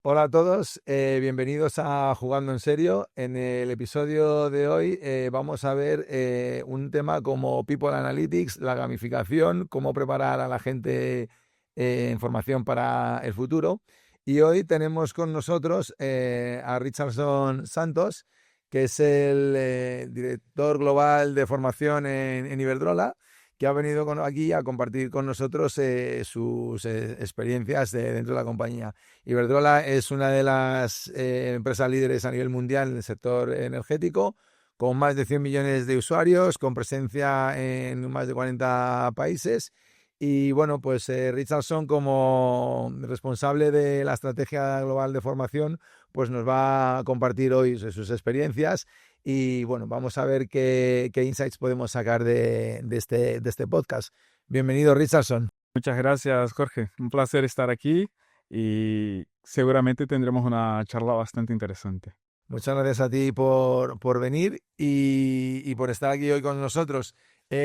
Hola a todos, bienvenidos a Jugando en Serio. En el episodio de hoy vamos a ver un tema como People Analytics, la gamificación, cómo preparar a la gente en formación para el futuro. Y hoy tenemos con nosotros a Richardson Santos, que es el director global de formación en Iberdrola, que ha venido aquí a compartir con nosotros sus experiencias dentro de la compañía. Iberdrola es una de las empresas líderes a nivel mundial en el sector energético, con más de 100 millones de usuarios, con presencia en más de 40 países. Y bueno, pues Richardson, como responsable de la estrategia global de formación, pues nos va a compartir hoy sus experiencias. Y bueno, vamos a ver qué insights podemos sacar de este podcast. Bienvenido, Richardson. Muchas gracias, Jorge. Un placer estar aquí y seguramente tendremos una charla bastante interesante. Muchas gracias a ti por venir y por estar aquí hoy con nosotros.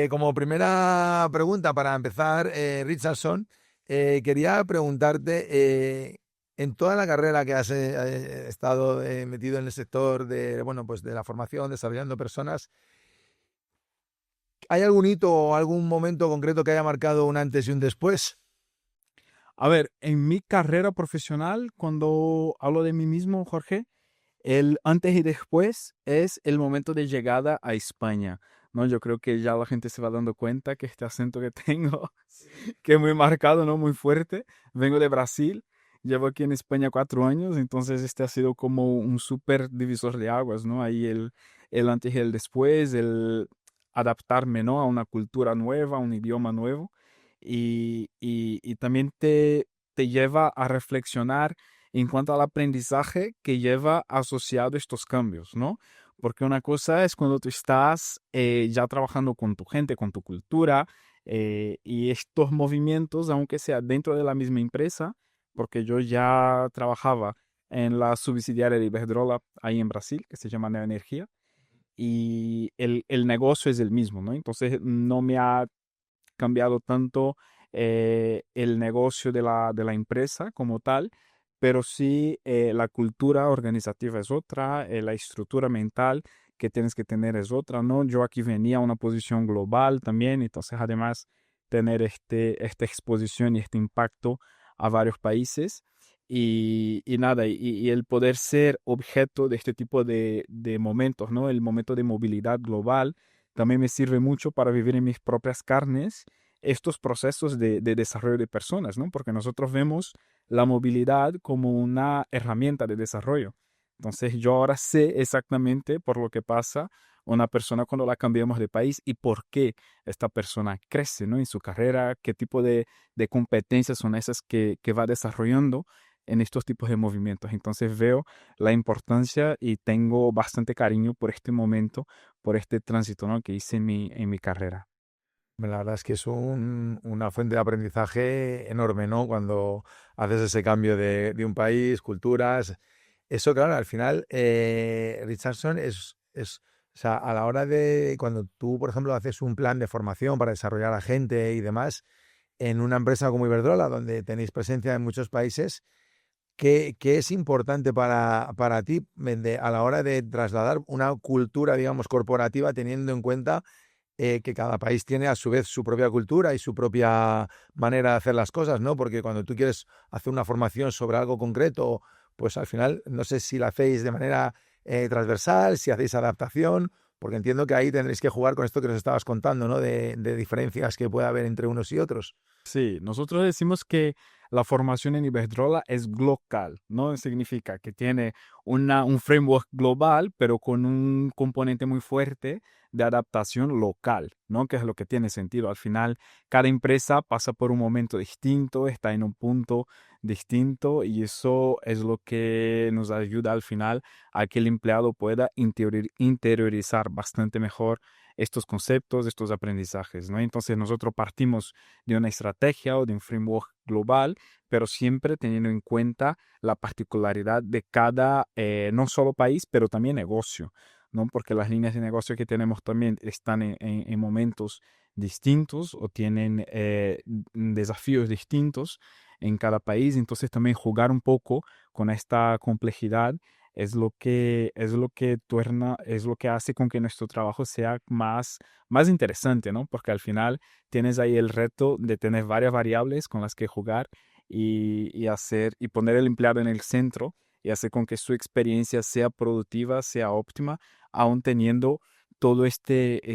Como primera pregunta para empezar, Richardson, quería preguntarte, en toda la carrera que has estado metido en el sector de, bueno, pues de la formación, desarrollando personas, ¿hay algún hito o algún momento concreto que haya marcado un antes y un después? A ver, en mi carrera profesional, cuando hablo de mí mismo, Jorge, el antes y después es el momento de llegada a España, ¿no? Yo creo que ya la gente se va dando cuenta que este acento que tengo, que es muy marcado, ¿no? Muy fuerte. Vengo de Brasil, llevo aquí en España 4 años, entonces este ha sido como un súper divisor de aguas, ¿no? Ahí el antes y el después, el adaptarme, ¿no? A una cultura nueva, a un idioma nuevo. Y también te lleva a reflexionar en cuanto al aprendizaje que lleva asociado estos cambios, ¿no? Porque una cosa es cuando tú estás ya trabajando con tu gente, con tu cultura, y estos movimientos, aunque sea dentro de la misma empresa, porque yo ya trabajaba en la subsidiaria de Iberdrola ahí en Brasil, que se llama Neoenergia, y el negocio es el mismo, ¿no? Entonces no me ha cambiado tanto el negocio de la empresa como tal, pero sí la cultura organizativa es otra, la estructura mental que tienes que tener es otra, ¿no? Yo aquí venía a una posición global también, entonces además tener esta exposición y este impacto a varios países. Y nada, y el poder ser objeto de este tipo de momentos, ¿no? El momento de movilidad global también me sirve mucho para vivir en mis propias carnes estos procesos de desarrollo de personas, ¿no? Porque nosotros vemos la movilidad como una herramienta de desarrollo. Entonces yo ahora sé exactamente por lo que pasa una persona cuando la cambiamos de país y por qué esta persona crece, ¿no? En su carrera, qué tipo de competencias son esas que va desarrollando en estos tipos de movimientos. Entonces veo la importancia y tengo bastante cariño por este momento, por este tránsito, ¿no? Que hice en mi carrera. La verdad es que es una fuente de aprendizaje enorme, ¿no? Cuando haces ese cambio de un país, culturas. Eso, claro, al final, Richardson o sea, a la hora de cuando tú, por ejemplo, haces un plan de formación para desarrollar a gente y demás, en una empresa como Iberdrola, donde tenéis presencia en muchos países, ¿qué es importante para ti a la hora de trasladar una cultura, digamos, corporativa, teniendo en cuenta que cada país tiene a su vez su propia cultura y su propia manera de hacer las cosas, ¿no? Porque cuando tú quieres hacer una formación sobre algo concreto, pues al final no sé si la hacéis de manera transversal, si hacéis adaptación, porque entiendo que ahí tendréis que jugar con esto que nos estabas contando, ¿no? De diferencias que puede haber entre unos y otros. Sí, nosotros decimos que la formación en Iberdrola es global, ¿no? Significa que tiene un framework global, pero con un componente muy fuerte de adaptación local, ¿no? Que es lo que tiene sentido. Al final, cada empresa pasa por un momento distinto, está en un punto distinto y eso es lo que nos ayuda al final a que el empleado pueda interiorizar bastante mejor estos conceptos, estos aprendizajes, ¿no? Entonces nosotros partimos de una estrategia o de un framework global, pero siempre teniendo en cuenta la particularidad de cada, no solo país, pero también negocio, ¿no? Porque las líneas de negocio que tenemos también están en momentos distintos o tienen desafíos distintos en cada país. Entonces también jugar un poco con esta complejidad es lo que hace con que nuestro trabajo sea más interesante, ¿no? Porque al final tienes ahí el reto de tener varias variables con las que jugar y poner el empleado en el centro y hacer con que su experiencia sea productiva, sea óptima, aún teniendo todo este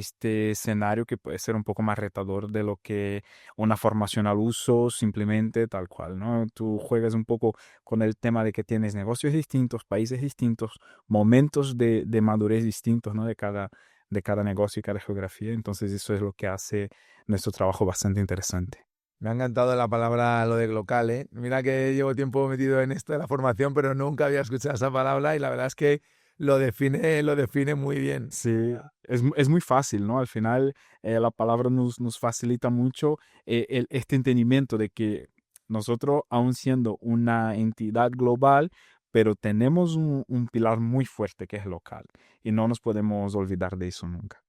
escenario que puede ser un poco más retador de lo que una formación al uso, simplemente tal cual, ¿no? Tú juegas un poco con el tema de que tienes negocios distintos, países distintos, momentos de madurez distintos, ¿no? De cada negocio y cada geografía. Entonces eso es lo que hace nuestro trabajo bastante interesante. Me ha encantado la palabra lo de local, ¿eh? Mira que llevo tiempo metido en esto de la formación, pero nunca había escuchado esa palabra y la verdad es que lo define muy bien. Sí, es muy fácil, ¿no? Al final, la palabra nos facilita mucho este entendimiento de que nosotros, aun siendo una entidad global, pero tenemos un pilar muy fuerte que es local y no nos podemos olvidar de eso nunca.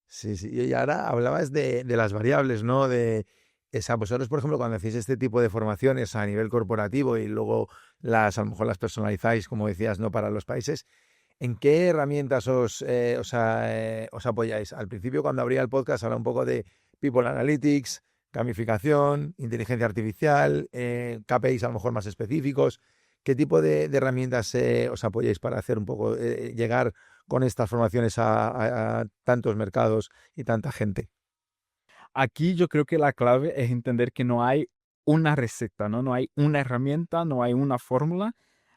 Sí, sí. Y ahora hablabas de las variables, ¿no? De esa, vosotros, por ejemplo, cuando hacéis este tipo de formaciones a nivel corporativo y luego a lo mejor las personalizáis, como decías, ¿no? Para los países, ¿en qué herramientas os apoyáis? Al principio, cuando abría el podcast, hablaba un poco de People Analytics, gamificación, inteligencia artificial, KPIs a lo mejor más específicos. ¿Qué tipo de herramientas os apoyáis para hacer un poco, llegar con estas formaciones a tantos mercados y tanta gente? Aquí yo creo que la clave es entender que no hay una receta, ¿no? No hay una herramienta, no hay una fórmula.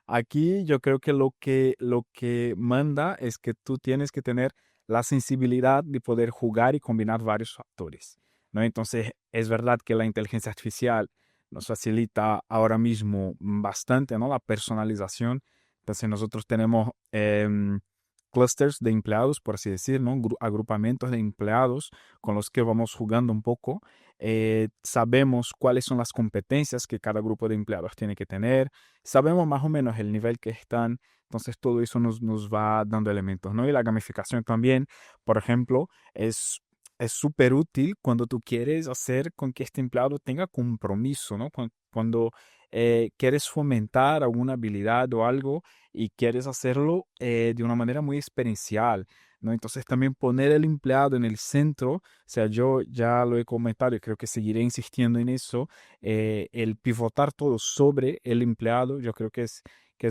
Aquí yo creo que lo que manda es que tú tienes que tener la sensibilidad de poder jugar y combinar varios factores, ¿no? Entonces, es verdad que la inteligencia artificial nos facilita ahora mismo bastante, ¿no? La personalización. Entonces, nosotros tenemos clusters de empleados, por así decir, ¿no? Agrupamientos de empleados con los que vamos jugando un poco. Sabemos cuáles son las competencias que cada grupo de empleados tiene que tener, sabemos más o menos el nivel que están, entonces todo eso nos va dando elementos, ¿no? Y la gamificación también, por ejemplo, es súper útil cuando tú quieres hacer con que este empleado tenga compromiso, ¿no? Cuando quieres fomentar alguna habilidad o algo y quieres hacerlo de una manera muy experiencial, ¿no? Entonces también poner el empleado en el centro, o sea, yo ya lo he comentado y creo que seguiré insistiendo en eso, el pivotar todo sobre el empleado, yo creo que es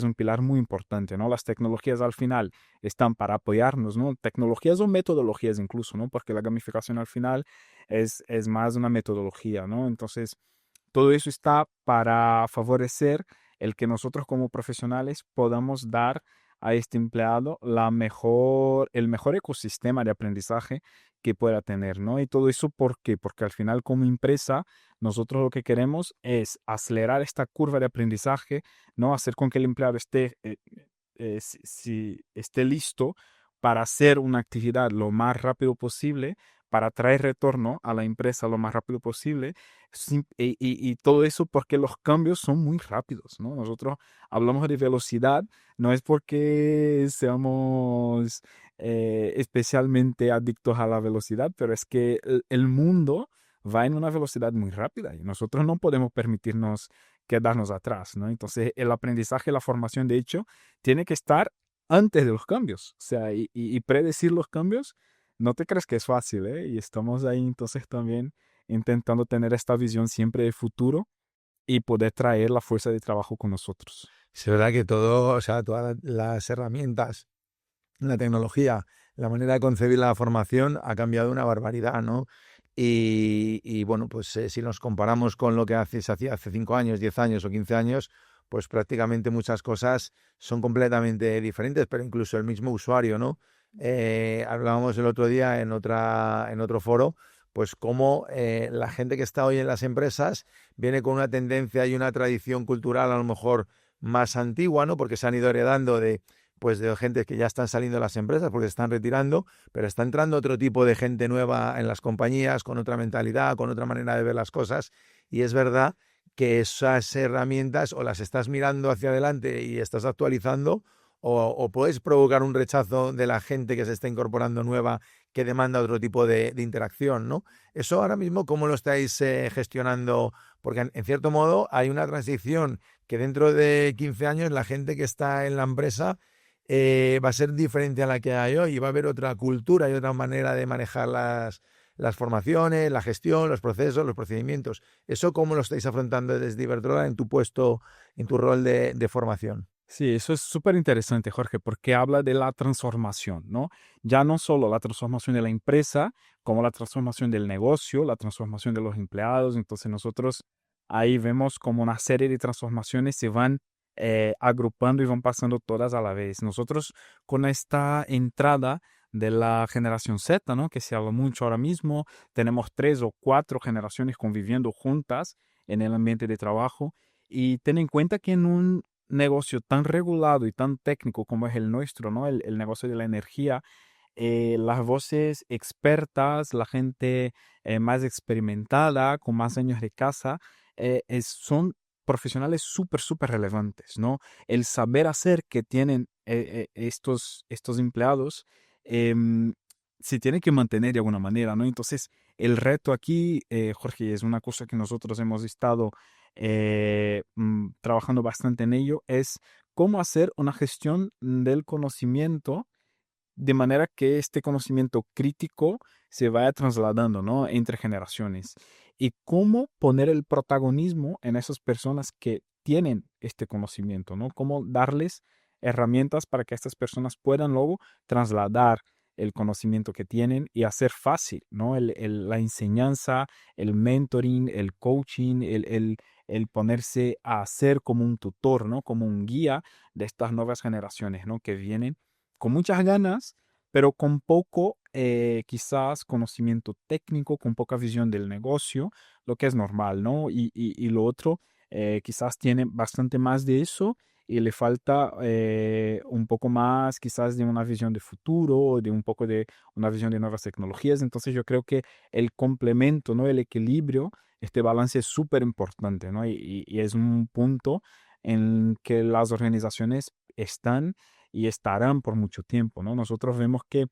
un pilar muy importante, ¿no? Las tecnologías al final están para apoyarnos, ¿no? Tecnologías o metodologías incluso, ¿no? Porque la gamificación al final es más una metodología, ¿no? Entonces, todo eso está para favorecer el que nosotros como profesionales podamos dar a este empleado el mejor ecosistema de aprendizaje que pueda tener, ¿no? Y todo eso, ¿por qué? Porque al final como empresa nosotros lo que queremos es acelerar esta curva de aprendizaje, ¿no? Hacer con que el empleado si esté listo para hacer una actividad lo más rápido posible, para traer retorno a la empresa lo más rápido posible, y todo eso porque los cambios son muy rápidos, ¿no? Nosotros hablamos de velocidad, no es porque seamos especialmente adictos a la velocidad, pero es que el mundo va en una velocidad muy rápida y nosotros no podemos permitirnos quedarnos atrás, ¿no? Entonces, el aprendizaje, la formación, de hecho, tiene que estar antes de los cambios, o sea, y predecir los cambios, no te crees que es fácil, ¿eh? Y estamos ahí entonces también intentando tener esta visión siempre de futuro y poder traer la fuerza de trabajo con nosotros. Es verdad que todo, o sea, todas las herramientas, la tecnología, la manera de concebir la formación ha cambiado una barbaridad, ¿no? Y bueno, pues si nos comparamos con lo que se hacía hace 5 años, 10 años o 15 años, pues prácticamente muchas cosas son completamente diferentes, pero incluso el mismo usuario, ¿no? Hablábamos el otro día en otro foro, pues cómo la gente que está hoy en las empresas viene con una tendencia y una tradición cultural a lo mejor más antigua, ¿no? Porque se han ido heredando de gente que ya están saliendo de las empresas porque se están retirando, pero está entrando otro tipo de gente nueva en las compañías, con otra mentalidad, con otra manera de ver las cosas, y es verdad que esas herramientas o las estás mirando hacia adelante y estás actualizando, o puedes provocar un rechazo de la gente que se está incorporando nueva que demanda otro tipo de interacción, ¿no? Eso ahora mismo, ¿cómo lo estáis gestionando? Porque en cierto modo hay una transición que dentro de 15 años la gente que está en la empresa va a ser diferente a la que hay hoy y va a haber otra cultura y otra manera de manejar las formaciones, la gestión, los procesos, los procedimientos. ¿Eso cómo lo estáis afrontando desde Iberdrola en tu puesto, en tu rol de formación? Sí, eso es súper interesante, Jorge, porque habla de la transformación, ¿no? Ya no solo la transformación de la empresa, como la transformación del negocio, la transformación de los empleados. Entonces nosotros ahí vemos como una serie de transformaciones se van agrupando y van pasando todas a la vez. Nosotros con esta entrada de la generación Z, ¿no? Que se habla mucho ahora mismo, tenemos 3 o 4 generaciones conviviendo juntas en el ambiente de trabajo. Y ten en cuenta que en un negocio tan regulado y tan técnico como es el nuestro, ¿no? El negocio de la energía, las voces expertas, la gente más experimentada, con más años de casa, son profesionales súper, súper relevantes, ¿no? El saber hacer que tienen estos empleados em, se tiene que mantener de alguna manera, ¿no? Entonces, el reto aquí, Jorge, es una cosa que nosotros hemos estado trabajando bastante en ello, es cómo hacer una gestión del conocimiento de manera que este conocimiento crítico se vaya trasladando, ¿no? Entre generaciones. Y cómo poner el protagonismo en esas personas que tienen este conocimiento, ¿no? Cómo darles herramientas para que estas personas puedan luego trasladar el conocimiento que tienen y hacer fácil, ¿no? La enseñanza, el mentoring, el coaching, el ponerse a ser como un tutor, ¿no? Como un guía de estas nuevas generaciones, ¿no? Que vienen con muchas ganas, pero con poco, quizás, conocimiento técnico, con poca visión del negocio, lo que es normal, ¿no? Y lo otro, quizás tiene bastante más de eso y le falta un poco más, quizás, de una visión de futuro, de un poco de una visión de nuevas tecnologías. Entonces, yo creo que el complemento, ¿no? El equilibrio, este balance es súper importante, ¿no? Y es un punto en que las organizaciones están y estarán por mucho tiempo, ¿no? Nosotros vemos que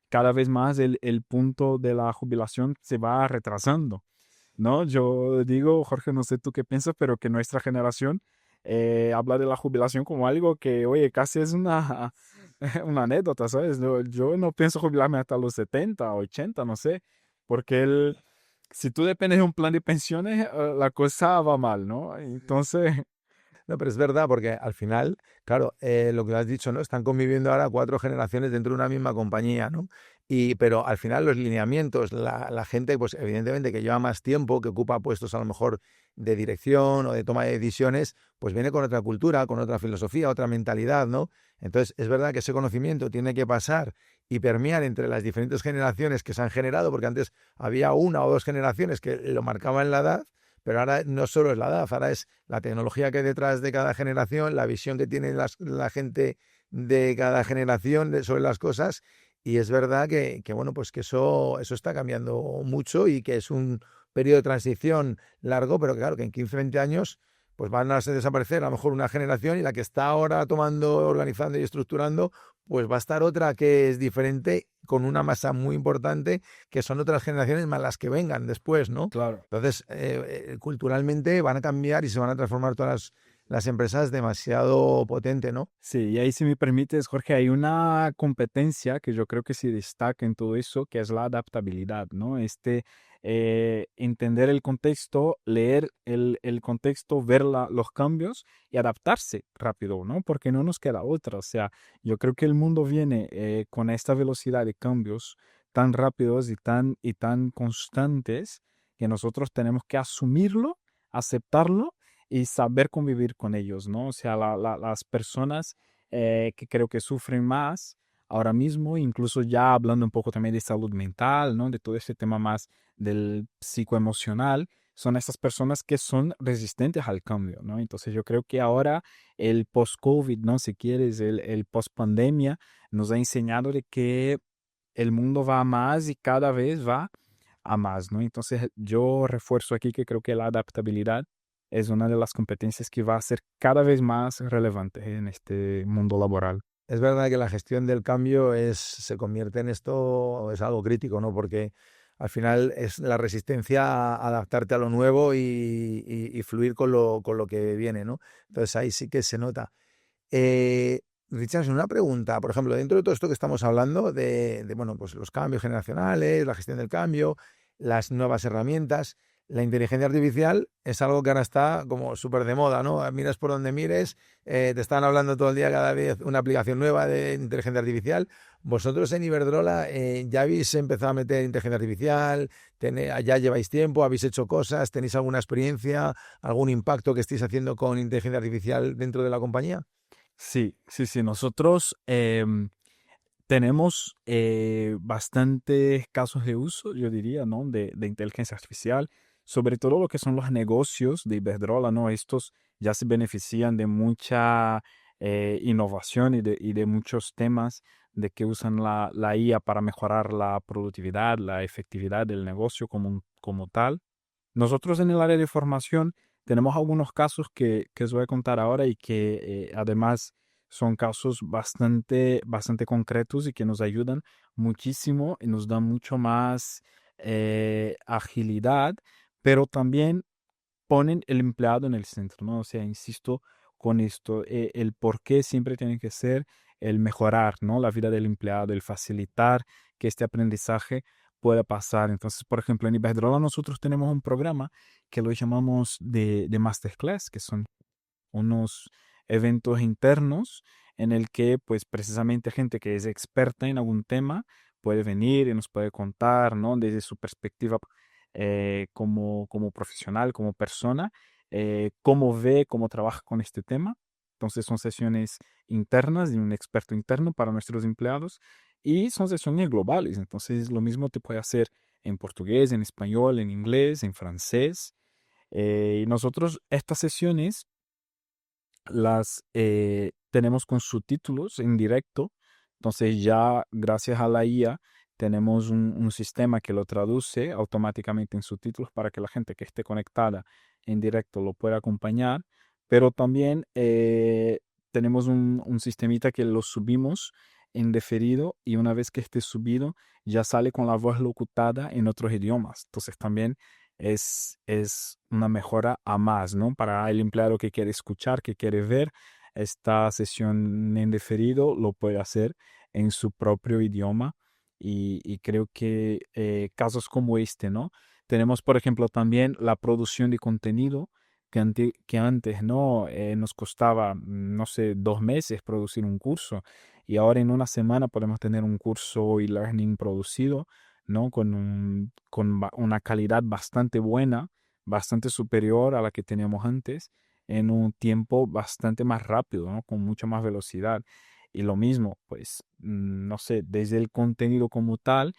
cada vez más el punto de la jubilación se va retrasando, ¿no? Yo digo, Jorge, no sé tú qué piensas, pero que nuestra generación habla de la jubilación como algo que, oye, casi es una, una anécdota, ¿sabes? Yo no pienso jubilarme hasta los 70, 80, no sé, porque si tú dependes de un plan de pensiones, la cosa va mal, ¿no? Entonces, No, pero es verdad, porque al final, claro, lo que has dicho, ¿no? Están conviviendo ahora 4 generaciones dentro de una misma compañía, ¿no? Pero al final los lineamientos, la gente, pues evidentemente que lleva más tiempo, que ocupa puestos a lo mejor de dirección o de toma de decisiones, pues viene con otra cultura, con otra filosofía, otra mentalidad, ¿no? Entonces, es verdad que ese conocimiento tiene que pasar y permear entre las diferentes generaciones que se han generado, porque antes había 1 o 2 generaciones que lo marcaban la edad, pero ahora no solo es la edad, ahora es la tecnología que hay detrás de cada generación, la visión que tiene la gente de cada generación sobre las cosas. Y es verdad bueno, pues que eso está cambiando mucho y que es un periodo de transición largo, pero claro, que en 15 20 años pues van a desaparecer a lo mejor una generación y la que está ahora tomando, organizando y estructurando, pues va a estar otra que es diferente, con una masa muy importante, que son otras generaciones más las que vengan después, ¿no? claro. Entonces, culturalmente van a cambiar y se van a transformar todas las empresas demasiado potente, ¿no? Sí, y ahí si me permites, Jorge, hay una competencia que yo creo que se destaca en todo eso, que es la adaptabilidad, ¿no? Entender el contexto, leer el contexto, ver los cambios y adaptarse rápido, ¿no? Porque no nos queda otra. O sea, yo creo que el mundo viene con esta velocidad de cambios tan rápidos y tan constantes que nosotros tenemos que asumirlo, aceptarlo y saber convivir con ellos, ¿no? O sea, las personas que creo que sufren más ahora mismo, incluso ya hablando un poco también de salud mental, ¿no? De todo este tema más del psicoemocional, son estas personas que son resistentes al cambio, ¿no? Entonces yo creo que ahora el post-COVID, ¿no? Si quieres, el post-pandemia nos ha enseñado de que el mundo va a más y cada vez va a más, ¿no? Entonces yo refuerzo aquí que creo que la adaptabilidad es una de las competencias que va a ser cada vez más relevante en este mundo laboral. Es verdad que la gestión del cambio se convierte en esto, es algo crítico, ¿no? Porque al final es la resistencia a adaptarte a lo nuevo y fluir con lo que viene, ¿no? Entonces ahí sí que se nota. Eh, Richard, una pregunta, por ejemplo, dentro de todo esto que estamos hablando bueno, pues los cambios generacionales, la gestión del cambio, las nuevas herramientas, la inteligencia artificial es algo que ahora está como súper de moda, ¿no? Miras por donde mires, te están hablando todo el día cada vez una aplicación nueva de inteligencia artificial. Vosotros en Iberdrola ya habéis empezado a meter inteligencia artificial, ya lleváis tiempo, habéis hecho cosas, tenéis alguna experiencia, algún impacto que estéis haciendo con inteligencia artificial dentro de la compañía. Sí, sí, sí. Nosotros tenemos bastantes casos de uso, yo diría, ¿no? De inteligencia artificial, sobre todo lo que son los negocios de Iberdrola, ¿no? Estos ya se benefician de mucha innovación y de muchos temas de que usan la IA para mejorar la productividad, la efectividad del negocio como tal. Nosotros en el área de formación tenemos algunos casos que os voy a contar ahora y que además son casos bastante concretos y que nos ayudan muchísimo y nos dan mucho más agilidad, pero también ponen el empleado en el centro, ¿no? O sea, insisto con esto, el por qué siempre tiene que ser el mejorar, ¿no? La vida del empleado, el facilitar que este aprendizaje pueda pasar. Entonces, por ejemplo, en Iberdrola nosotros tenemos un programa que lo llamamos de Masterclass, que son unos eventos internos en el que pues precisamente gente que es experta en algún tema puede venir y nos puede contar, ¿no? Desde su perspectiva como profesional, como persona, cómo ve, cómo trabaja con este tema. Entonces son sesiones internas de un experto interno para nuestros empleados y son sesiones globales. Entonces lo mismo te puede hacer en portugués, en español, en inglés, en francés. Y nosotros estas sesiones las tenemos con subtítulos en directo. Entonces ya gracias a la IA tenemos un sistema que lo traduce automáticamente en subtítulos para que la gente que esté conectada en directo lo pueda acompañar. Pero también tenemos un sistemita que lo subimos en diferido y una vez que esté subido ya sale con la voz locutada en otros idiomas. Entonces también es una mejora a más, ¿no? Para el empleado que quiere escuchar, que quiere ver esta sesión en diferido, lo puede hacer en su propio idioma y creo que casos como este, ¿no? Tenemos, por ejemplo, también la producción de contenido que antes, ¿no? Nos costaba, no sé, 2 meses producir un curso y ahora en una semana podemos tener un curso e-learning producido, ¿no? Con una calidad bastante buena, bastante superior a la que teníamos antes, en un tiempo bastante más rápido, ¿no? Con mucha más velocidad. Y lo mismo, pues, no sé, desde el contenido como tal,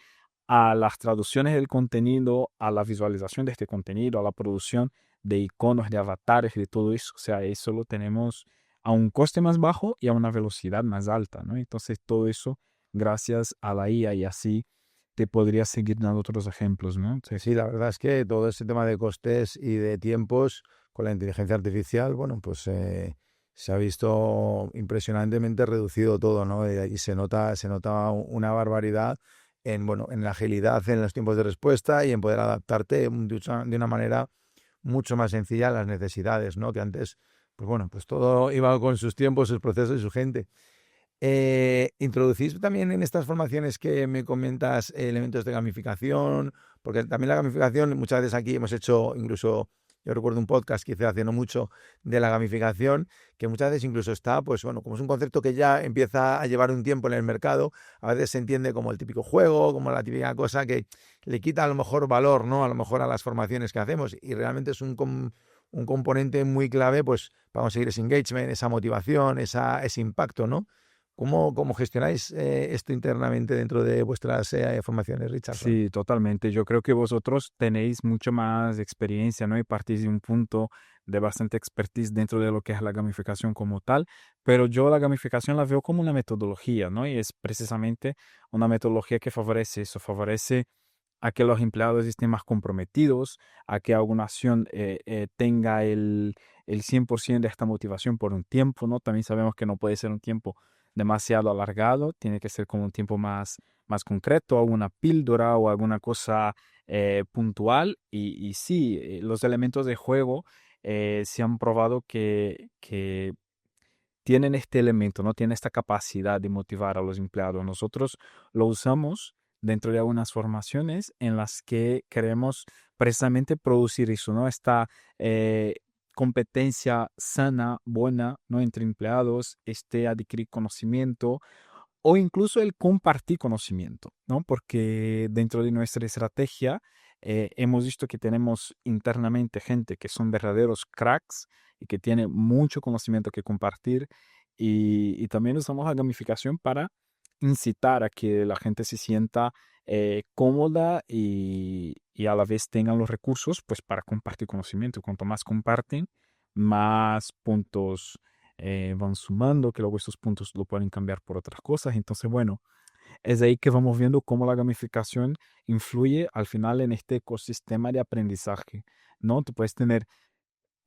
a las traducciones del contenido, a la visualización de este contenido, a la producción de iconos, de avatares, de todo eso. O sea, eso lo tenemos a un coste más bajo y a una velocidad más alta, ¿no? Entonces, todo eso gracias a la IA y así te podría seguir dando otros ejemplos, ¿no? Sí. Sí, la verdad es que todo ese tema de costes y de tiempos con la inteligencia artificial, bueno, pues se ha visto impresionantemente reducido todo, ¿no? Y se nota una barbaridad en, bueno, en la agilidad, en los tiempos de respuesta y en poder adaptarte de una manera mucho más sencilla a las necesidades, ¿no? Que antes, pues bueno, pues todo iba con sus tiempos, sus procesos y su gente. ¿Introducís también en estas formaciones que me comentas elementos de gamificación? Porque también la gamificación, muchas veces aquí hemos hecho incluso, yo recuerdo un podcast que hice hace no mucho de la gamificación, que muchas veces incluso está, pues bueno, como es un concepto que ya empieza a llevar un tiempo en el mercado, a veces se entiende como el típico juego, como la típica cosa que le quita a lo mejor valor, ¿no? A lo mejor a las formaciones que hacemos y realmente es un componente muy clave, pues para conseguir ese engagement, esa motivación, ese impacto, ¿no? ¿Cómo gestionáis esto internamente dentro de vuestras formaciones, Richardson? Sí, totalmente. Yo creo que vosotros tenéis mucho más experiencia, ¿no? Y partís de un punto de bastante expertise dentro de lo que es la gamificación como tal, pero yo la gamificación la veo como una metodología, ¿no? Y es precisamente una metodología que favorece eso, favorece a que los empleados estén más comprometidos, a que alguna acción tenga el 100% de esta motivación por un tiempo, ¿no? También sabemos que no puede ser un tiempo demasiado alargado, tiene que ser con un tiempo más concreto, alguna píldora o alguna cosa puntual. Y sí, los elementos de juego se han probado que tienen este elemento, ¿no? Tienen esta capacidad de motivar a los empleados. Nosotros lo usamos dentro de algunas formaciones en las que queremos precisamente producir eso, ¿no? Esta eh, competencia sana, buena, ¿no? Entre empleados, este adquirir conocimiento o incluso el compartir conocimiento, ¿no? Porque dentro de nuestra estrategia hemos visto que tenemos internamente gente que son verdaderos cracks y que tiene mucho conocimiento que compartir y también usamos la gamificación para incitar a que la gente se sienta cómoda y a la vez tengan los recursos pues para compartir conocimiento. Cuanto más comparten, más puntos van sumando, que luego estos puntos lo pueden cambiar por otras cosas. Entonces, bueno, es de ahí que vamos viendo cómo la gamificación influye al final en este ecosistema de aprendizaje, ¿no? Tú puedes tener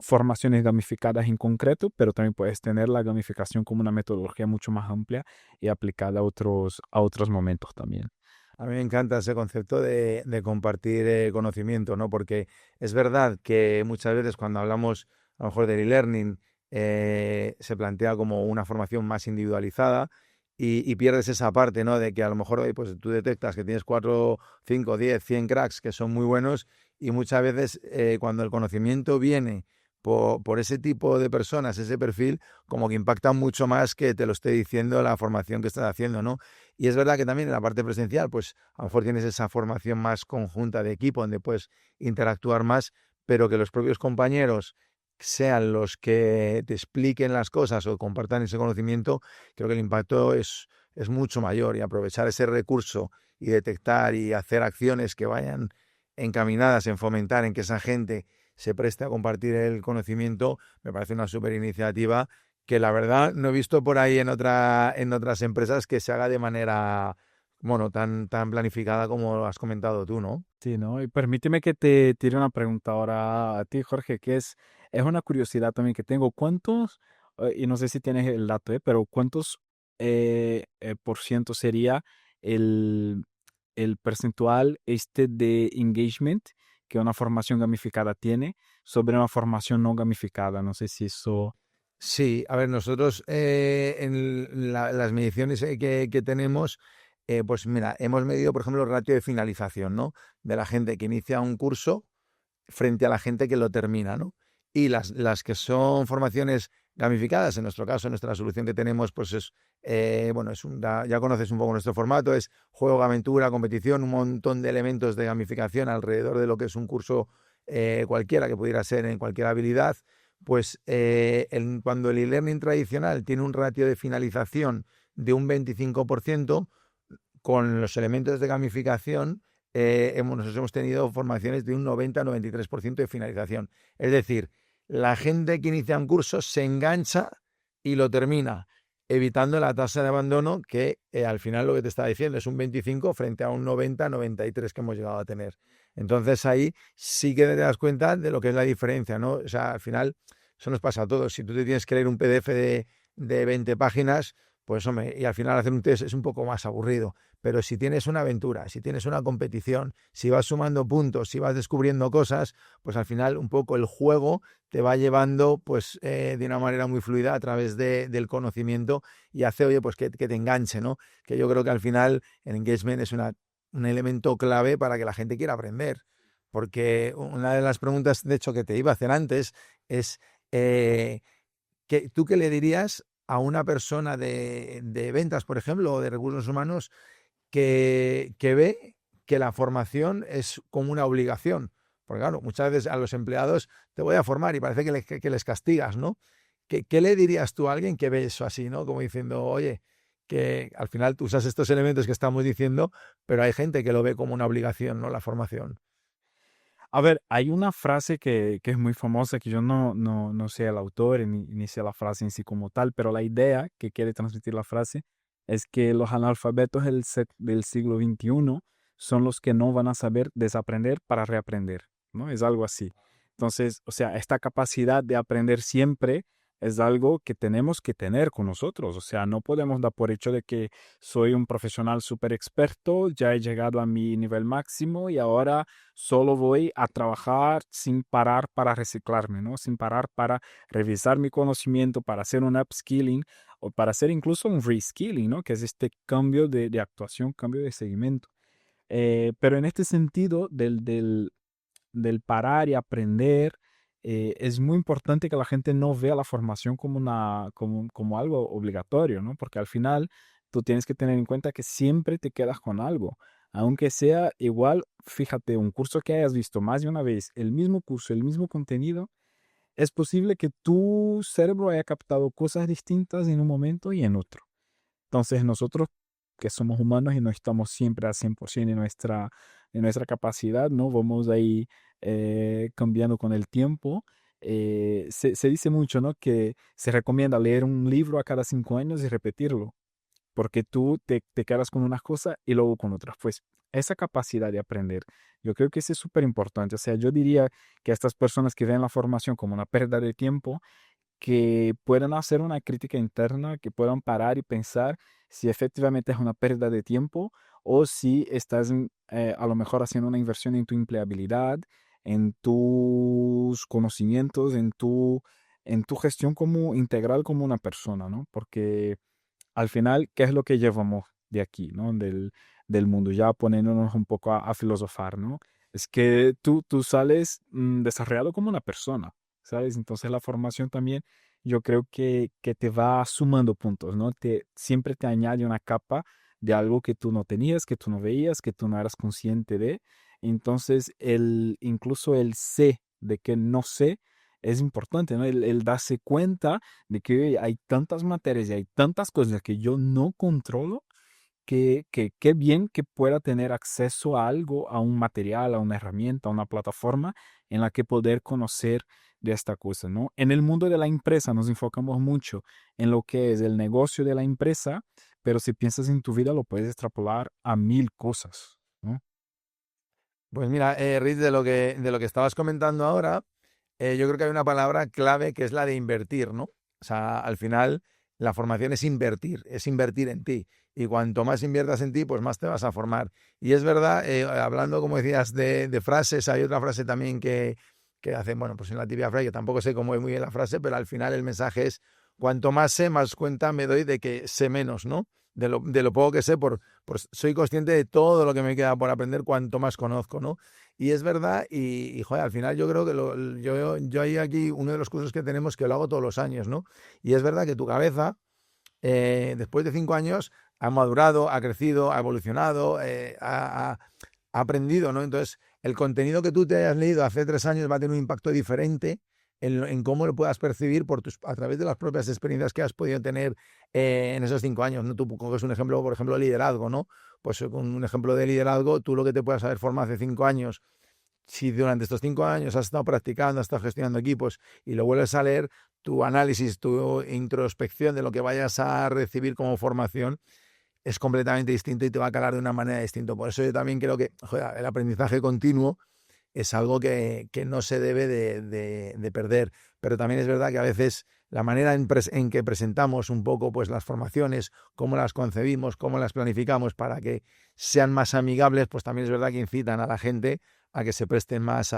formaciones gamificadas en concreto, pero también puedes tener la gamificación como una metodología mucho más amplia y aplicada a otros momentos también. A mí me encanta ese concepto de compartir conocimiento, ¿no? Porque es verdad que muchas veces cuando hablamos a lo mejor del e-learning se plantea como una formación más individualizada y pierdes esa parte, ¿no? De que a lo mejor oye, pues tú detectas que tienes 4, 5, 10, 100 cracks que son muy buenos y muchas veces cuando el conocimiento viene por ese tipo de personas, ese perfil, como que impacta mucho más que te lo esté diciendo la formación que estás haciendo, ¿no? Y es verdad que también en la parte presencial, pues a lo mejor tienes esa formación más conjunta de equipo donde puedes interactuar más, pero que los propios compañeros sean los que te expliquen las cosas o compartan ese conocimiento, creo que el impacto es mucho mayor y aprovechar ese recurso y detectar y hacer acciones que vayan encaminadas en fomentar en que esa gente se preste a compartir el conocimiento, me parece una súper iniciativa que la verdad no he visto por ahí en otras empresas que se haga de manera, bueno, tan planificada como lo has comentado tú, ¿no? Sí, ¿no? Y permíteme que te tire una pregunta ahora a ti, Jorge, que es una curiosidad también que tengo. ¿Cuántos, y no sé si tienes el dato, pero cuántos por ciento sería el, el percentual este de engagement que una formación gamificada tiene sobre una formación no gamificada? No sé si eso... Sí, a ver, nosotros en las mediciones que tenemos, pues mira, hemos medido, por ejemplo, el ratio de finalización, ¿no? De la gente que inicia un curso frente a la gente que lo termina, ¿no? Y las que son formaciones gamificadas, en nuestro caso, nuestra solución que tenemos, pues es, bueno, ya conoces un poco nuestro formato, es juego, aventura, competición, un montón de elementos de gamificación alrededor de lo que es un curso cualquiera que pudiera ser en cualquier habilidad, pues cuando el e-learning tradicional tiene un ratio de finalización de un 25%, con los elementos de gamificación nosotros hemos tenido formaciones de un 90-93% de finalización. Es decir, la gente que inicia un curso se engancha y lo termina, evitando la tasa de abandono que al final lo que te está diciendo es un 25 frente a un 90-93 que hemos llegado a tener. Entonces ahí sí que te das cuenta de lo que es la diferencia, ¿no? O sea, al final eso nos pasa a todos. Si tú te tienes que leer un PDF de 20 páginas, pues hombre, y al final hacer un test es un poco más aburrido. Pero si tienes una aventura, si tienes una competición, si vas sumando puntos, si vas descubriendo cosas, pues al final un poco el juego te va llevando pues de una manera muy fluida a través del conocimiento y hace, oye, pues que te enganche, ¿no? Que yo creo que al final el engagement es un elemento clave para que la gente quiera aprender. Porque una de las preguntas, de hecho, que te iba a hacer antes es, ¿tú qué le dirías a una persona de ventas, por ejemplo, o de recursos humanos que ve que la formación es como una obligación? Porque claro, muchas veces a los empleados te voy a formar y parece que les castigas, ¿no? ¿Qué le dirías tú a alguien que ve eso así, ¿no? Como diciendo, oye, que al final tú usas estos elementos que estamos diciendo, pero hay gente que lo ve como una obligación, ¿no? La formación. A ver, hay una frase que es muy famosa, que yo no sé el autor ni sé la frase en sí como tal, pero la idea que quiere transmitir la frase es que los analfabetos del siglo XXI son los que no van a saber desaprender para reaprender, ¿no? Es algo así. Entonces, o sea, esta capacidad de aprender siempre es algo que tenemos que tener con nosotros. O sea, no podemos dar por hecho de que soy un profesional súper experto, ya he llegado a mi nivel máximo y ahora solo voy a trabajar sin parar para reciclarme, ¿no? Sin parar para revisar mi conocimiento, para hacer un upskilling o para hacer incluso un reskilling, ¿no? Que es este cambio de actuación, cambio de seguimiento. Pero en este sentido del parar y aprender, es muy importante que la gente no vea la formación como algo obligatorio, ¿no? Porque al final tú tienes que tener en cuenta que siempre te quedas con algo. Aunque sea igual, fíjate, un curso que hayas visto más de una vez, el mismo curso, el mismo contenido, es posible que tu cerebro haya captado cosas distintas en un momento y en otro. Entonces nosotros que somos humanos y no estamos siempre al 100% de nuestra capacidad, ¿no? Vamos ahí cambiando con el tiempo. Se dice mucho, ¿no? Que se recomienda leer un libro a cada 5 años y repetirlo, porque tú te quedas con unas cosas y luego con otras. Pues esa capacidad de aprender, yo creo que eso es súper importante. O sea, yo diría que a estas personas que ven la formación como una pérdida de tiempo, que puedan hacer una crítica interna, que puedan parar y pensar si efectivamente es una pérdida de tiempo o si estás a lo mejor haciendo una inversión en tu empleabilidad, en tus conocimientos, en tu gestión como integral como una persona, ¿no? Porque al final, ¿qué es lo que llevamos de aquí, ¿no? Del mundo, ya poniéndonos un poco a filosofar, ¿no? Es que tú sales desarrollado como una persona, ¿sabes? Entonces la formación también yo creo que te va sumando puntos, ¿no? Siempre te añade una capa de algo que tú no tenías, que tú no veías, que tú no eras consciente de. Entonces, incluso el sé de que no sé es importante, ¿no? El darse cuenta de que hay tantas materias y hay tantas cosas que yo no controlo, que qué bien que pueda tener acceso a algo, a un material, a una herramienta, a una plataforma en la que poder conocer de esta cosa, ¿no? En el mundo de la empresa nos enfocamos mucho en lo que es el negocio de la empresa, pero si piensas en tu vida lo puedes extrapolar a mil cosas, ¿no? Pues mira, Rich, de lo que estabas comentando ahora, yo creo que hay una palabra clave que es la de invertir, ¿no? O sea, al final la formación es invertir en ti. Y cuanto más inviertas en ti, pues más te vas a formar. Y es verdad, hablando, como decías, de frases, hay otra frase también que hacen, bueno, pues en la tibia frase, que tampoco sé cómo es muy bien la frase, pero al final el mensaje es, cuanto más sé, más cuenta me doy de que sé menos, ¿no? De lo poco que sé, soy consciente de todo lo que me queda por aprender, cuanto más conozco, ¿no? Y es verdad, joder, al final yo creo que yo hay aquí uno de los cursos que tenemos que lo hago todos los años, ¿no? Y es verdad que tu cabeza, después de 5 años, ha madurado, ha crecido, ha evolucionado, ha aprendido, ¿no? Entonces, el contenido que tú te hayas leído hace 3 años va a tener un impacto diferente en cómo lo puedas percibir a través de las propias experiencias que has podido tener en esos 5 años, ¿no? Tú coges un ejemplo, por ejemplo, liderazgo, ¿no? Pues con un ejemplo de liderazgo, tú lo que te puedas haber formado hace 5 años, si durante estos 5 años has estado practicando, has estado gestionando equipos y lo vuelves a leer, tu análisis, tu introspección de lo que vayas a recibir como formación es completamente distinto y te va a calar de una manera distinta. Por eso yo también creo que, joder, el aprendizaje continuo es algo que no se debe de perder. Pero también es verdad que a veces la manera en que presentamos un poco pues, las formaciones, cómo las concebimos, cómo las planificamos para que sean más amigables, pues también es verdad que incitan a la gente a que se presten más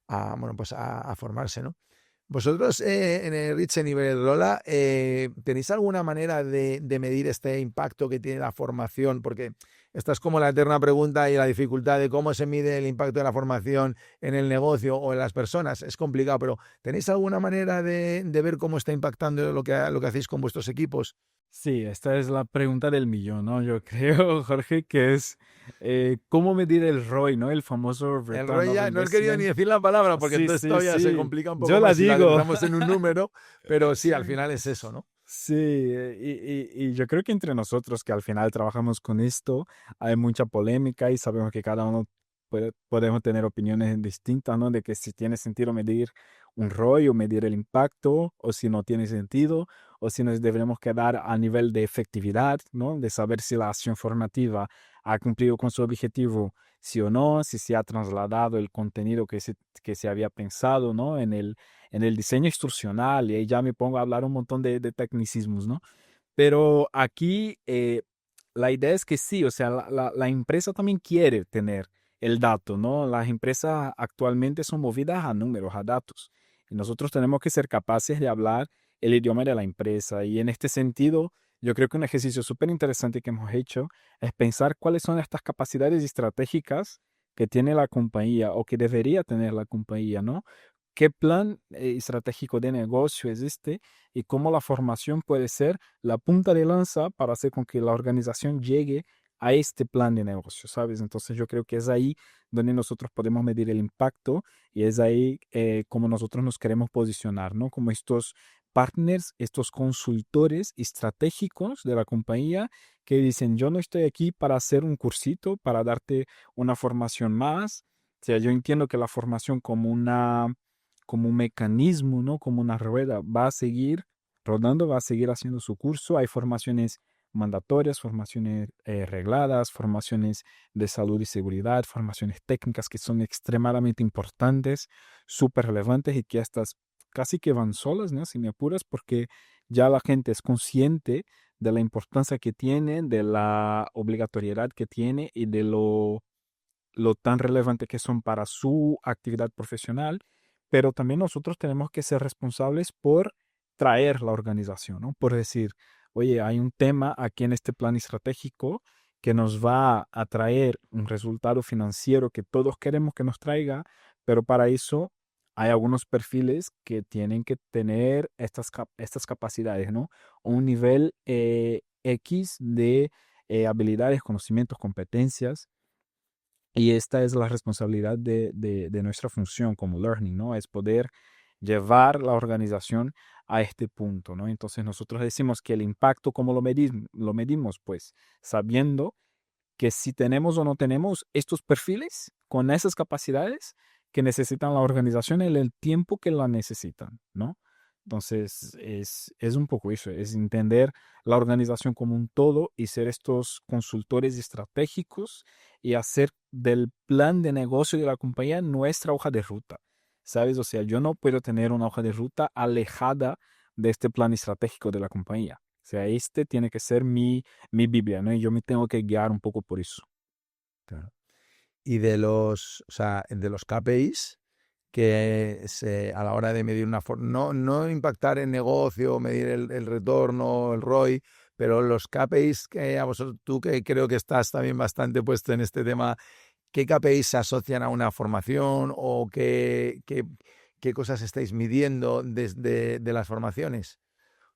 bueno, pues a formarse, ¿no? Vosotros en el Rich en Iberdrola, ¿tenéis alguna manera de medir este impacto que tiene la formación? Porque esta es como la eterna pregunta y la dificultad de cómo se mide el impacto de la formación en el negocio o en las personas. Es complicado, pero ¿tenéis alguna manera de ver cómo está impactando lo que hacéis con vuestros equipos? Sí, esta es la pregunta del millón, ¿no? Yo creo, Jorge, que es cómo medir el ROI, ¿no? El famoso El Return rey of ya no he querido ni Investment. decir la palabra porque Sí, entonces sí, todavía se sí. complica un poco Yo la más si la digo. aterrizamos en un número, pero sí, al final es eso, ¿no? Sí, y yo creo que entre nosotros que al final trabajamos con esto, hay mucha polémica y sabemos que cada uno podemos tener opiniones distintas, ¿no? De que si tiene sentido medir un ROI o medir el impacto, o si no tiene sentido, o si nos deberíamos quedar a nivel de efectividad, ¿no? De saber si la acción formativa ha cumplido con su objetivo, sí o no, si se ha trasladado el contenido que se había pensado, ¿no? En el diseño instruccional, y ahí ya me pongo a hablar un montón de tecnicismos, ¿no? Pero aquí la idea es que sí, o sea, la empresa también quiere tener el dato, ¿no? Las empresas actualmente son movidas a números, a datos. Y nosotros tenemos que ser capaces de hablar el idioma de la empresa. Y en este sentido, yo creo que un ejercicio súper interesante que hemos hecho es pensar cuáles son estas capacidades estratégicas que tiene la compañía o que debería tener la compañía, ¿no? ¿Qué plan estratégico de negocio existe y cómo la formación puede ser la punta de lanza para hacer con que la organización llegue a este plan de negocio, ¿sabes? Entonces yo creo que es ahí donde nosotros podemos medir el impacto y es ahí como nosotros nos queremos posicionar, ¿no? Como estos partners, estos consultores estratégicos de la compañía que dicen, yo no estoy aquí para hacer un cursito, para darte una formación más. O sea, yo entiendo que la formación como un mecanismo, ¿no? Como una rueda, va a seguir rodando, va a seguir haciendo su curso. Hay formaciones mandatorias, formaciones regladas, formaciones de salud y seguridad, formaciones técnicas que son extremadamente importantes, súper relevantes y que estas casi que van solas, ¿no? Si me apuras, porque ya la gente es consciente de la importancia que tiene, de la obligatoriedad que tiene y de lo tan relevante que son para su actividad profesional, pero también nosotros tenemos que ser responsables por traer la organización, ¿no? Por decir, oye, hay un tema aquí en este plan estratégico que nos va a traer un resultado financiero que todos queremos que nos traiga, pero para eso hay algunos perfiles que tienen que tener estas capacidades, ¿no? Un nivel X de habilidades, conocimientos, competencias y esta es la responsabilidad de nuestra función como learning, ¿no? Es poder llevar la organización a este punto, ¿no? Entonces nosotros decimos que el impacto, ¿cómo lo medimos? Pues sabiendo que si tenemos o no tenemos estos perfiles con esas capacidades que necesitan la organización en el tiempo que la necesitan, ¿no? Entonces, es un poco eso, es entender la organización como un todo y ser estos consultores estratégicos y hacer del plan de negocio de la compañía nuestra hoja de ruta, ¿sabes? O sea, yo no puedo tener una hoja de ruta alejada de este plan estratégico de la compañía. O sea, este tiene que ser mi Biblia, ¿no? Y yo me tengo que guiar un poco por eso. Claro. Y o sea, de los KPIs, a la hora de medir no impactar en negocio, medir el retorno, el ROI, pero los KPIs que a vosotros, tú que creo que estás también bastante puesto en este tema, ¿qué KPIs se asocian a una formación o qué cosas estáis midiendo desde de las formaciones?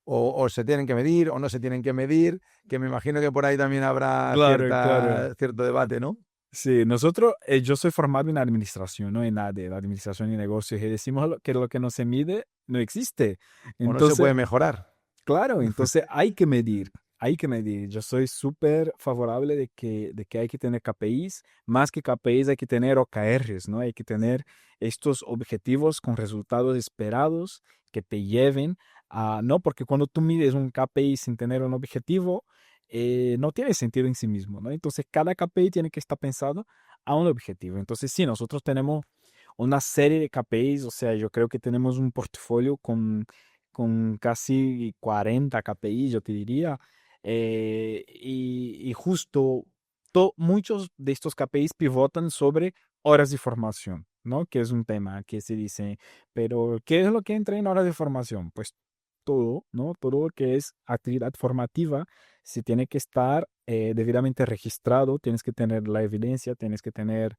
O se tienen que medir o no se tienen que medir, que me imagino que por ahí también habrá Claro, claro. cierto debate, ¿no? Sí, nosotros, yo soy formado en administración, ¿no? En ADE, la administración y negocios, y decimos que lo que no se mide no existe. O no se Entonces, puede mejorar. claro, entonces hay que medir, hay que medir. Yo soy súper favorable de que hay que tener KPIs, más que KPIs hay que tener OKRs, ¿no? Hay que tener estos objetivos con resultados esperados que te lleven a, no, porque cuando tú mides un KPI sin tener un objetivo, no tiene sentido en sí mismo, ¿no? Entonces cada KPI tiene que estar pensado a un objetivo. Entonces sí, nosotros tenemos una serie de KPIs, o sea, yo creo que tenemos un portafolio con casi 40 KPIs, yo te diría. Y justo muchos de estos KPIs pivotan sobre horas de formación, ¿no? Que es un tema que se dice, pero ¿qué es lo que entra en horas de formación? Pues todo, ¿no? Todo lo que es actividad formativa se tiene que estar debidamente registrado, tienes que tener la evidencia, tienes que tener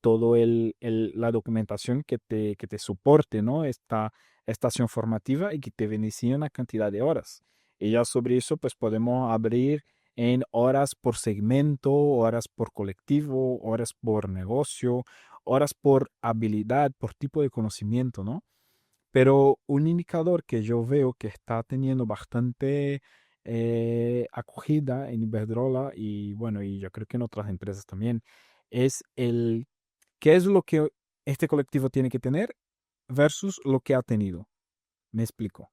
todo la documentación que te soporte, ¿no? Esta estación formativa y que te beneficie una cantidad de horas. Y ya sobre eso, pues podemos abrir en horas por segmento, horas por colectivo, horas por negocio, horas por habilidad, por tipo de conocimiento, ¿no? Pero un indicador que yo veo que está teniendo bastante acogida en Iberdrola y bueno, y yo creo que en otras empresas también, es qué es lo que este colectivo tiene que tener versus lo que ha tenido. Me explico.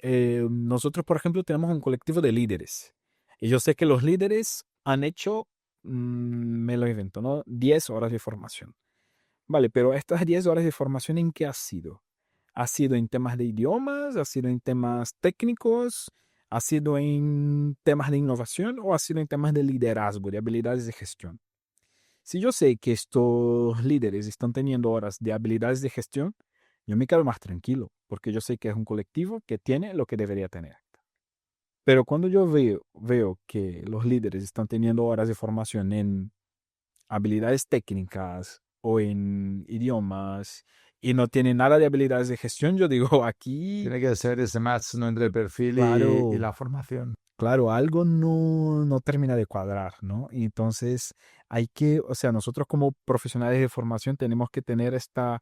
nosotros, por ejemplo, tenemos un colectivo de líderes. Y yo sé que los líderes han hecho, me lo invento, ¿no? 10 horas de formación. Vale, pero estas 10 horas de formación, ¿en qué ha sido? ¿Ha sido en temas de idiomas? ¿Ha sido en temas técnicos? ¿Ha sido en temas de innovación? ¿O ha sido en temas de liderazgo, de habilidades de gestión? Si yo sé que estos líderes están teniendo horas de habilidades de gestión, yo me quedo más tranquilo, porque yo sé que es un colectivo que tiene lo que debería tener. Pero cuando yo veo que los líderes están teniendo horas de formación en habilidades técnicas o en idiomas y no tienen nada de habilidades de gestión, yo digo, aquí, Tiene que ser ese match, ¿no? Entre el perfil y claro, la formación. claro, algo no termina de cuadrar, ¿no? Y entonces hay que, o sea, nosotros como profesionales de formación tenemos que tener esta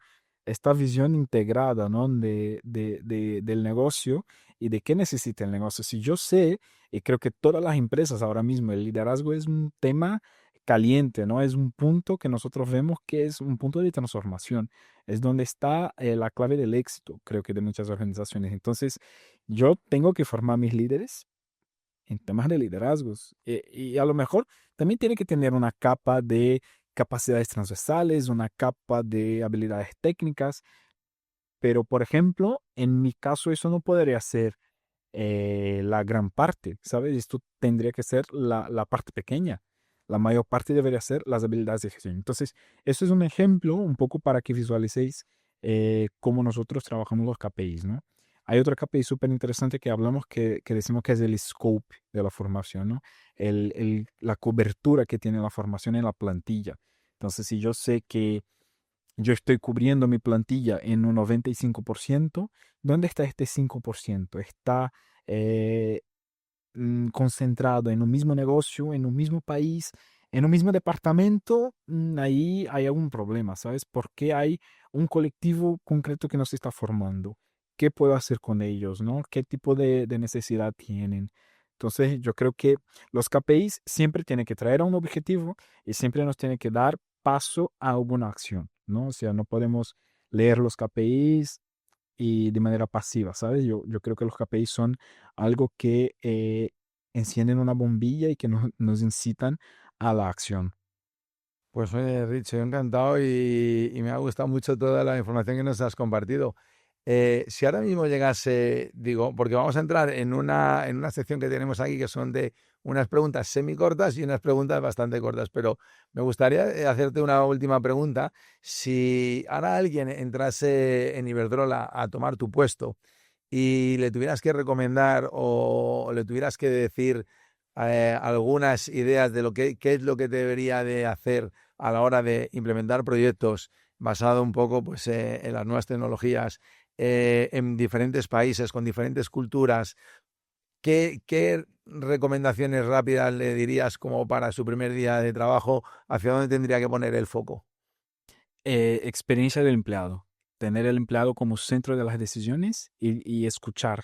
visión integrada, ¿no? Del negocio y de qué necesita el negocio. Si yo sé, y creo que todas las empresas ahora mismo, el liderazgo es un tema caliente, ¿no? Es un punto que nosotros vemos que es un punto de transformación. Es donde está la clave del éxito, creo que de muchas organizaciones. Entonces, yo tengo que formar mis líderes en temas de liderazgos. Y a lo mejor también tiene que tener una capa de capacidades transversales, una capa de habilidades técnicas, pero por ejemplo, en mi caso eso no podría ser la gran parte, ¿sabes? Esto tendría que ser la parte pequeña. La mayor parte debería ser las habilidades de gestión. Entonces, eso es un ejemplo un poco para que visualicéis cómo nosotros trabajamos los KPIs, ¿no? Hay otro KPI súper interesante que hablamos que decimos que es el scope de la formación, ¿no? La cobertura que tiene la formación en la plantilla. Entonces, si yo sé que yo estoy cubriendo mi plantilla en un 95%, ¿dónde está este 5%? ¿Está eh, concentrado en un mismo negocio, en un mismo país, en un mismo departamento? Ahí hay algún problema, ¿sabes? Porque hay un colectivo concreto que nos está formando. ¿Qué puedo hacer con ellos, no? ¿Qué tipo de necesidad tienen? Entonces, yo creo que los KPIs siempre tienen que traer a un objetivo y siempre nos tienen que dar paso a alguna acción, ¿no? O sea, no podemos leer los KPIs y de manera pasiva, ¿sabes? Yo creo que los KPIs son algo que encienden una bombilla y que nos incitan a la acción. Pues oye, Rich, yo encantado y me ha gustado mucho toda la información que nos has compartido. Si ahora mismo llegase, digo, porque vamos a entrar en una sección que tenemos aquí que son de unas preguntas semicortas y unas preguntas bastante cortas, pero me gustaría hacerte una última pregunta. Si ahora alguien entrase en Iberdrola a tomar tu puesto y le tuvieras que recomendar o le tuvieras que decir algunas ideas de lo que qué es lo que debería de hacer a la hora de implementar proyectos basado un poco pues, en las nuevas tecnologías en diferentes países, con diferentes culturas, ¿qué recomendaciones rápidas le dirías como para su primer día de trabajo? ¿Hacia dónde tendría que poner el foco? Experiencia del empleado. Tener el empleado como centro de las decisiones y escuchar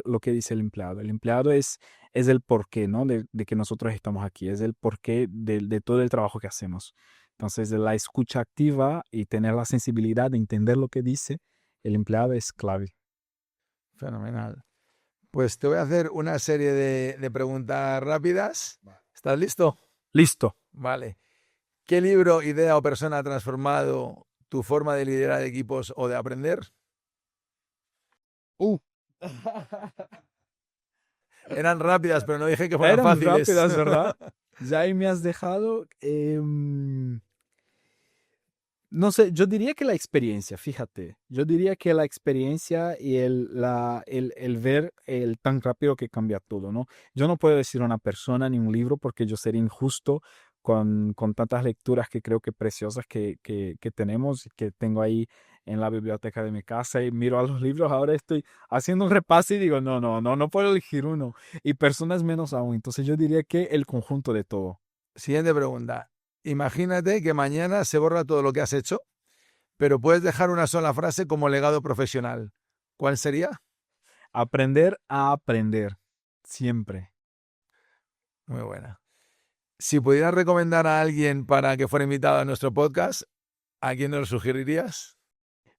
lo que dice el empleado. El empleado es el porqué, ¿no? De que nosotros estamos aquí, es el porqué de todo el trabajo que hacemos. Entonces, de la escucha activa y tener la sensibilidad de entender lo que dice el empleado es clave. Fenomenal. Pues te voy a hacer una serie de preguntas rápidas. ¿Estás listo? Listo. Vale. ¿Qué libro, idea o persona ha transformado tu forma de liderar equipos o de aprender? Uh, Eran rápidas, pero no dije que fueran Eran fáciles. rápidas, ¿verdad? Ya ahí me has dejado. No sé, yo diría que la experiencia, fíjate, yo diría que la experiencia y el ver el tan rápido que cambia todo, ¿no? Yo no puedo decir una persona ni un libro porque yo sería injusto con tantas lecturas que creo que preciosas que tenemos, que tengo ahí en la biblioteca de mi casa y miro a los libros, ahora estoy haciendo un repaso y digo, no puedo elegir uno y personas menos aún, entonces yo diría que el conjunto de todo. Siguiente pregunta. Imagínate que mañana se borra todo lo que has hecho, pero puedes dejar una sola frase como legado profesional. ¿Cuál sería? Aprender a aprender, siempre. Muy buena. Si pudieras recomendar a alguien para que fuera invitado a nuestro podcast, ¿a quién nos lo sugerirías?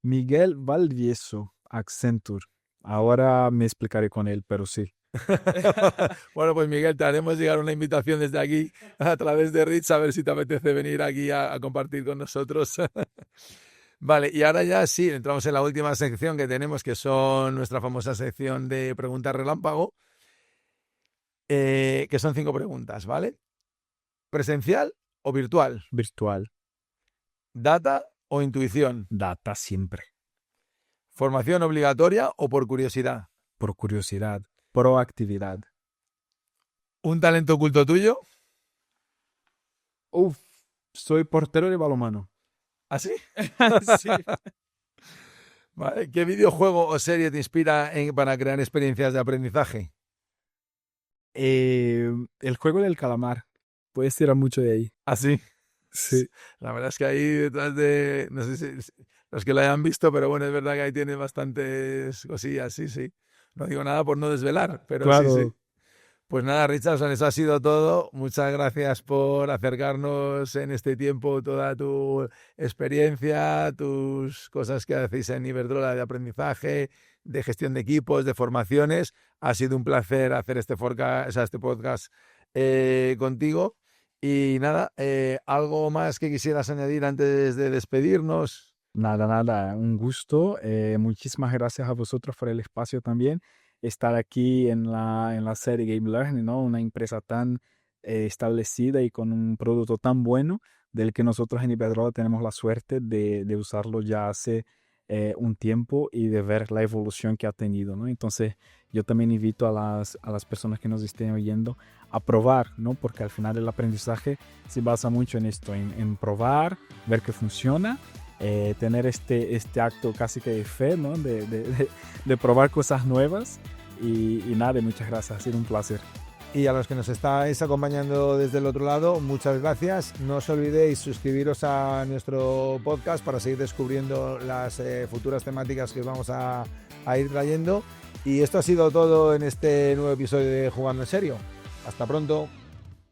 Miguel Valdivieso, Accenture. Ahora me explicaré con él, pero sí. Bueno, pues Miguel, te haremos llegar una invitación desde aquí a través de Rich a ver si te apetece venir aquí a compartir con nosotros. Vale, y ahora ya sí, entramos en la última sección que tenemos, que son nuestra famosa sección de preguntas relámpago, que son 5 preguntas, ¿vale? ¿Presencial o virtual? Virtual. ¿Data o intuición? Data siempre. ¿Formación obligatoria o por curiosidad? Por curiosidad. Proactividad. ¿Un talento oculto tuyo? Uf, soy portero de balonmano. ¿Así? Sí. Vale. ¿Qué videojuego o serie te inspira para crear experiencias de aprendizaje? El juego del calamar. Puedes tirar mucho de ahí. ¿Así? Sí. La verdad es que ahí detrás de, no sé si los que lo hayan visto, pero bueno, es verdad que ahí tiene bastantes cosillas, sí, sí. No digo nada por no desvelar, pero sí, sí. Claro. Pues nada, Richardson, eso ha sido todo. Muchas gracias por acercarnos en este tiempo toda tu experiencia, tus cosas que hacéis en Iberdrola de aprendizaje, de gestión de equipos, de formaciones. Ha sido un placer hacer este podcast contigo. Y nada, ¿algo más que quisieras añadir antes de despedirnos? Nada, un gusto. Muchísimas gracias a vosotros por el espacio también. Estar aquí en la serie Game Learning, ¿no? Una empresa tan establecida y con un producto tan bueno, del que nosotros en Iberdrola tenemos la suerte de usarlo ya hace un tiempo y de ver la evolución que ha tenido, ¿no? Entonces, yo también invito a las personas que nos estén oyendo a probar, ¿no? Porque al final el aprendizaje se basa mucho en esto, en probar, ver que funciona. Tener este acto casi que de fe, ¿no? De probar cosas nuevas y nada, muchas gracias, ha sido un placer. Y a los que nos estáis acompañando desde el otro lado, muchas gracias. No os olvidéis suscribiros a nuestro podcast para seguir descubriendo las futuras temáticas que os vamos a ir trayendo. Y esto ha sido todo en este nuevo episodio de Jugando en Serio. Hasta pronto.